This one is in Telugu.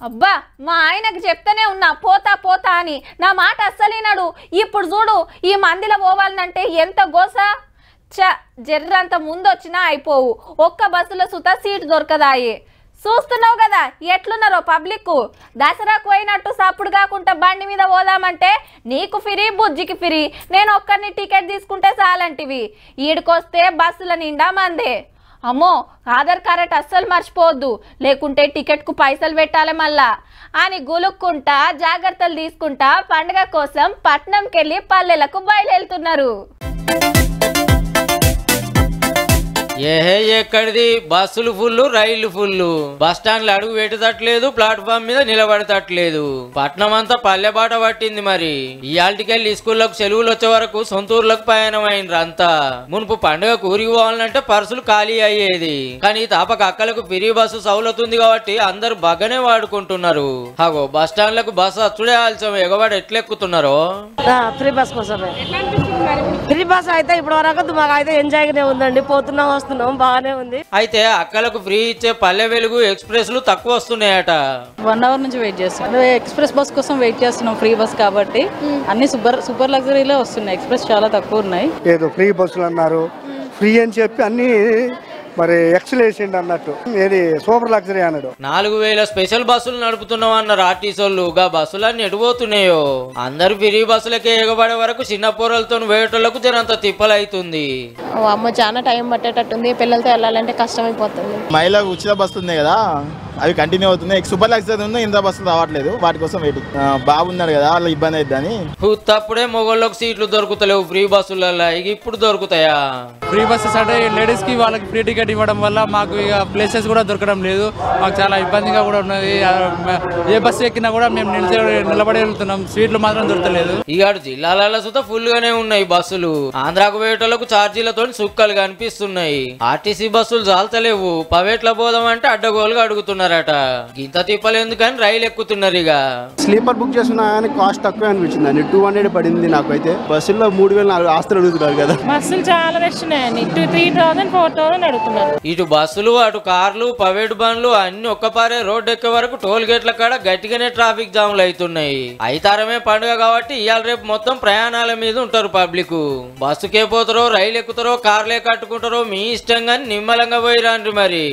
అబ్బా మా ఆయనకు చెప్తానే ఉన్నా పోతా పోతా అని, నా మాట అస్సలేనాడు. ఇప్పుడు చూడు ఈ మందిలో పోవాలంటే ఎంత గోస. జర్రంత ముందు వచ్చినా అయిపోవు, ఒక్క బస్సులో సుతా సీటు దొరకదాయే. చూస్తున్నావు కదా ఎట్లున్నారో పబ్లిక్. దసరాకు పోయినట్టు సప్పుడు కాకుండా బండి మీద పోదామంటే నీకు ఫ్రీ బుజ్జికి ఫ్రీ, నేను ఒక్కరిని టికెట్ తీసుకుంటే చాలంటివి. ఈడికొస్తే బస్సుల నిండా మందే. అమ్మో ఆధార్ కార్డ్ అస్సలు మర్చిపోవద్దు, లేకుంటే టికెట్కు పైసలు పెట్టాలి మళ్ళా అని గులుక్కుంటా జాగ్రత్తలు తీసుకుంటా పండుగ కోసం పట్నంకెళ్ళి పల్లెలకు బయలుదేరుతున్నారు. ఏహే ఎక్కడిది బస్సులు ఫుల్, రైళ్లు ఫుల్, బస్ స్టాండ్లు అడుగు పెట్టేటట్లేదు, ప్లాట్ఫామ్ మీద నిలబడతట్లేదు. పట్నం అంతా పల్లె బాట పట్టింది. మరి ఇయాల్టికెళ్ళి స్కూళ్లకు సెలవులు వచ్చే వరకు సొంతూర్లకు పయనం అయినరు అంతా. మునుపు పండుగకు ఊరికి పోవాలంటే పర్సులు ఖాళీ అయ్యేది, కానీ తాపక అక్కలకు ఫ్రీ బస్సు సౌలత్ ఉంది కాబట్టి అందరు బాగానే వాడుకుంటున్నారు. అగో బస్ స్టాండ్లకు బస్సు అచ్చుడే ఆల్చం ఎగబడి ఎట్లెక్కుతున్నారో. ఫ్రీ బస్ కోసమే. ఫ్రీ బస్ అయితే ఇప్పుడు వరకు మాకు అయితే ఎంజాయ్గానే ఉందండి, పోతున్నాం బాగానే ఉంది. అయితే అక్కలకు ఫ్రీ ఇచ్చే పల్లె వెలుగు ఎక్స్ప్రెస్ లు తక్కువ వస్తున్నాయట. 1 అవర్ నుంచి వెయిట్ చేస్తున్నాం. ఎక్స్ప్రెస్ బస్ కోసం వెయిట్ చేస్తున్నాం, ఫ్రీ బస్ కాబట్టి. అన్ని సూపర్ లగ్జరీలో వస్తున్నాయి, ఎక్స్ప్రెస్ చాలా తక్కువ ఉన్నాయి. ఏదో ఫ్రీ బస్సులు అన్నారు, ఫ్రీ అని చెప్పి అన్ని మరి ఎక్సలేషన్ అన్నట్టు ఏది సూపర్ లగ్జరీ అన్నాడు. 4000 స్పెషల్ బస్సులు నడుపుతున్నాం అన్నారు ఆర్టీసీ వాళ్ళు. గా బస్సులన్నీ ఎటుపోతున్నాయో. అందరు ఫ్రీ బస్సులకే ఎగబడే వరకు చిన్న పోరలతో వేటోళ్లకు జరంత తిప్పలైతుంది. అమ్మ చాలా టైం పట్టేటట్టుంది, పిల్లలతో వెళ్ళాలంటే కష్టమైపోతుంది. మహిళలకు ఉచిత బస్సు ఉంది కదా, అవి కంటిన్యూ అవుతున్నాయి. సూపర్ లగ్జరీ ఉంది, ఇంత బస్సులు రావట్లేదు, వాటి కోసం వెయిటింగ్. బాగున్నారు కదా, వాళ్ళ ఇబ్బంది అవుతుందని. తప్పుడే మొగోళ్ళకు సీట్లు దొరుకుతలేవు ఫ్రీ బస్సులలో, ఇక ఇప్పుడు దొరుకుతాయా? ఫ్రీ బస్సెస్ అంటే లేడీస్ కి వాళ్ళకి ఫ్రీ టికెట్ ఇవ్వడం వల్ల మాకు ఇక ప్లేసెస్ కూడా దొరకడం లేదు, మాకు చాలా ఇబ్బందిగా కూడా ఉన్నది. ఏ బస్సు ఎక్కినా కూడా మేము నిలబడి వెళ్తున్నాం, సీట్లు మాత్రం దొరకలేదు. ఇక జిల్లాలలో సుత ఫుల్ గానే ఉన్నాయి బస్సులు. ఆంధ్రాకు పోయేటోళ్లకు ఛార్జీలతో సుక్కలు కనిపిస్తున్నాయి. ఆర్టీసీ బస్సులు చాలతలేవు, ప్రైవేట్ల పోదాం అంటే అడ్డగోలుగా అడుగుతున్నారు. ఇంత తిప్పలు ఎందుకని రైలు ఎక్కుతున్నారు. ఇక స్లీపర్ బుక్ చేస్తున్నా కానీ కాస్ట్ తక్కువ అనిపించింది అండి, 200 పడింది నాకైతే. బస్సుల్లో 3000 ఆస్తులు అడుగుతున్నారు కదా. బస్సులు చాలా రష్ ఉన్నాయండి, 3000 4000 అడుగుతున్నారు. ఇటు బస్సులు అటు కార్లు ప్రైవేట్ బండ్లు అన్ని ఒక్కపారే రోడ్డు ఎక్కే వరకు టోల్ గేట్ల కాడ గట్టిగానే ట్రాఫిక్ జామ్లు అవుతున్నాయి. అయితారమే పండుగ కాబట్టి ఇవాళ రేపు మొత్తం ప్రయాణాల మీద ఉంటారు పబ్లిక్. బస్సుకే పోతారో రైలు ఎక్కుతారో కార్లే కట్టుకుంటారో మీ ఇష్టంగా నిమ్మలంగా పోయిరాండ్రి మరి.